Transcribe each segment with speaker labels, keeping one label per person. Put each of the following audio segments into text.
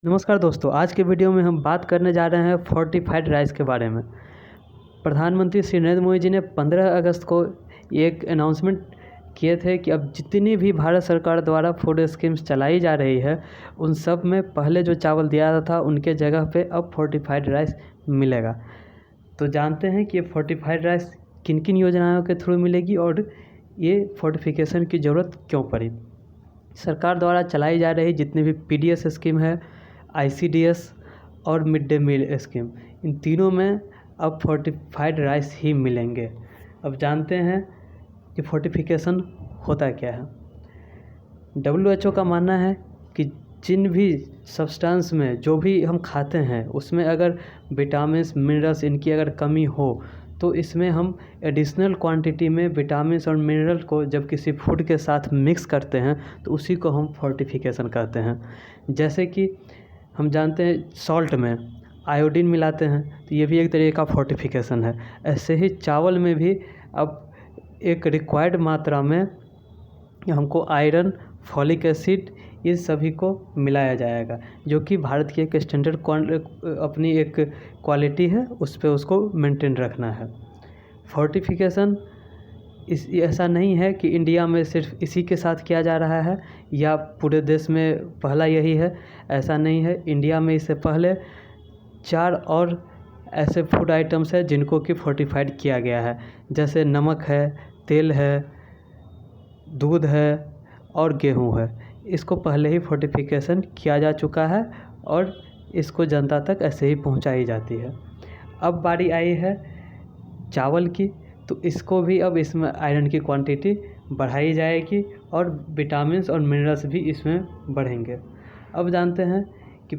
Speaker 1: नमस्कार दोस्तों, आज के वीडियो में हम बात करने जा रहे हैं फोर्टिफाइड राइस के बारे में। प्रधानमंत्री श्री नरेंद्र मोदी जी ने 15 अगस्त को एक अनाउंसमेंट किए थे कि अब जितनी भी भारत सरकार द्वारा फूड स्कीम्स चलाई जा रही है, उन सब में पहले जो चावल दिया जाता था उनके जगह पे अब फोर्टिफाइड राइस मिलेगा। तो जानते हैं कि ये फोर्टिफाइड राइस किन किन योजनाओं के थ्रू मिलेगी और ये फोर्टिफिकेशन की ज़रूरत क्यों पड़ी। सरकार द्वारा चलाई जा रही जितनी भी पीडीएस स्कीम है, आईसीडीएस और मिड डे मील स्कीम, इन तीनों में अब फोर्टिफाइड राइस ही मिलेंगे। अब जानते हैं कि फोर्टिफिकेशन होता क्या है। WHO का मानना है कि जिन भी सब्सटेंस में जो भी हम खाते हैं उसमें अगर विटामिन्स मिनरल्स इनकी अगर कमी हो तो इसमें हम एडिशनल क्वांटिटी में विटामिन्स और मिनरल को जब किसी फूड के साथ मिक्स करते हैं तो उसी को हम फोर्टिफिकेशन कहते हैं। जैसे कि हम जानते हैं सॉल्ट में आयोडीन मिलाते हैं तो ये भी एक तरीके का फोर्टिफिकेशन है। ऐसे ही चावल में भी अब एक रिक्वायर्ड मात्रा में हमको आयरन, फॉलिक एसिड ये सभी को मिलाया जाएगा, जो कि भारत की एक स्टैंडर्ड अपनी एक क्वालिटी है, उस पर उसको मेंटेन रखना है। फोर्टिफिकेशन ऐसा नहीं है कि इंडिया में सिर्फ इसी के साथ किया जा रहा है या पूरे देश में पहला यही है, ऐसा नहीं है। इंडिया में इससे पहले 4 और ऐसे फूड आइटम्स हैं जिनको कि फोर्टिफाइड किया गया है, जैसे नमक है, तेल है, दूध है और गेहूं है। इसको पहले ही फोर्टिफिकेशन किया जा चुका है और इसको जनता तक ऐसे ही पहुंचाई जाती है। अब बारी आई है चावल की, तो इसको भी अब इसमें आयरन की क्वांटिटी बढ़ाई जाएगी और विटामिन्स और मिनरल्स भी इसमें बढ़ेंगे। अब जानते हैं कि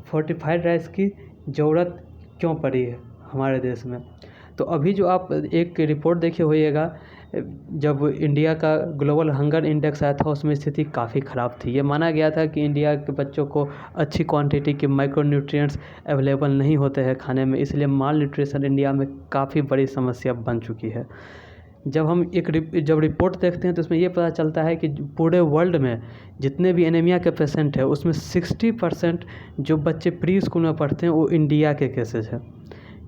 Speaker 1: फोर्टिफाइड राइस की ज़रूरत क्यों पड़ी है हमारे देश में। तो अभी जो आप एक रिपोर्ट देखे होइएगा, जब इंडिया का ग्लोबल हंगर इंडेक्स आया था उसमें स्थिति काफ़ी ख़राब थी। ये माना गया था कि इंडिया के बच्चों को अच्छी क्वांटिटी के माइक्रो न्यूट्रिएंट्स अवेलेबल नहीं होते हैं खाने में, इसलिए माल न्यूट्रिशन इंडिया में काफ़ी बड़ी समस्या बन चुकी है। जब हम जब रिपोर्ट देखते हैं तो उसमें ये पता चलता है कि पूरे वर्ल्ड में जितने भी एनीमिया के पेशेंट हैं उसमें 60% जो बच्चे प्री स्कूल में पढ़ते हैं वो इंडिया के केसेज हैं।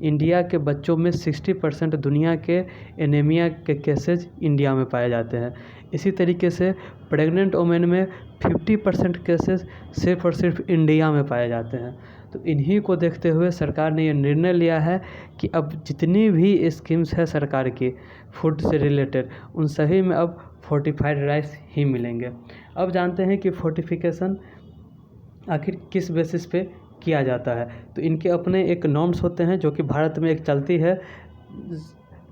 Speaker 1: इंडिया के बच्चों में 60% दुनिया के एनीमिया के केसेज इंडिया में पाए जाते हैं। इसी तरीके से प्रेग्नेंट वुमेन में 50% केसेस सिर्फ और सिर्फ इंडिया में पाए जाते हैं। तो इन्हीं को देखते हुए सरकार ने ये निर्णय लिया है कि अब जितनी भी स्कीम्स है सरकार की फूड से रिलेटेड, उन सभी में अब फोर्टिफाइड राइस ही मिलेंगे। अब जानते हैं कि फोर्टिफिकेशन आखिर किस बेसिस पे किया जाता है। तो इनके अपने एक नॉर्म्स होते हैं जो कि भारत में एक चलती है,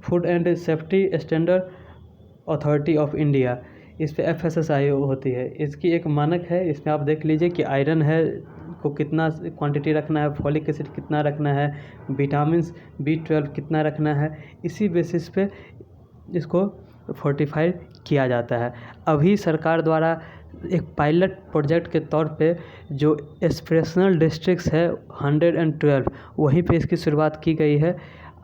Speaker 1: food and safety standard authority of India, इस पे FSSAI होती है। इसकी एक मानक है, इसमें आप देख लीजिए कि आयरन है को कितना क्वांटिटी रखना है, फॉलिक एसिड कितना रखना है, विटामिन्स B12 कितना रखना है। इसी बेसिस पे इसको फोर्टिफाइड किया जाता है। अभी सरकार द्वारा एक पायलट प्रोजेक्ट के तौर पे जो एस्पिरेशनल डिस्ट्रिक्ट्स है 112, वहीं पे इसकी शुरुआत की गई है।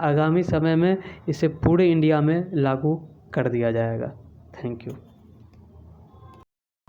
Speaker 1: आगामी समय में इसे पूरे इंडिया में लागू कर दिया जाएगा। Thank you.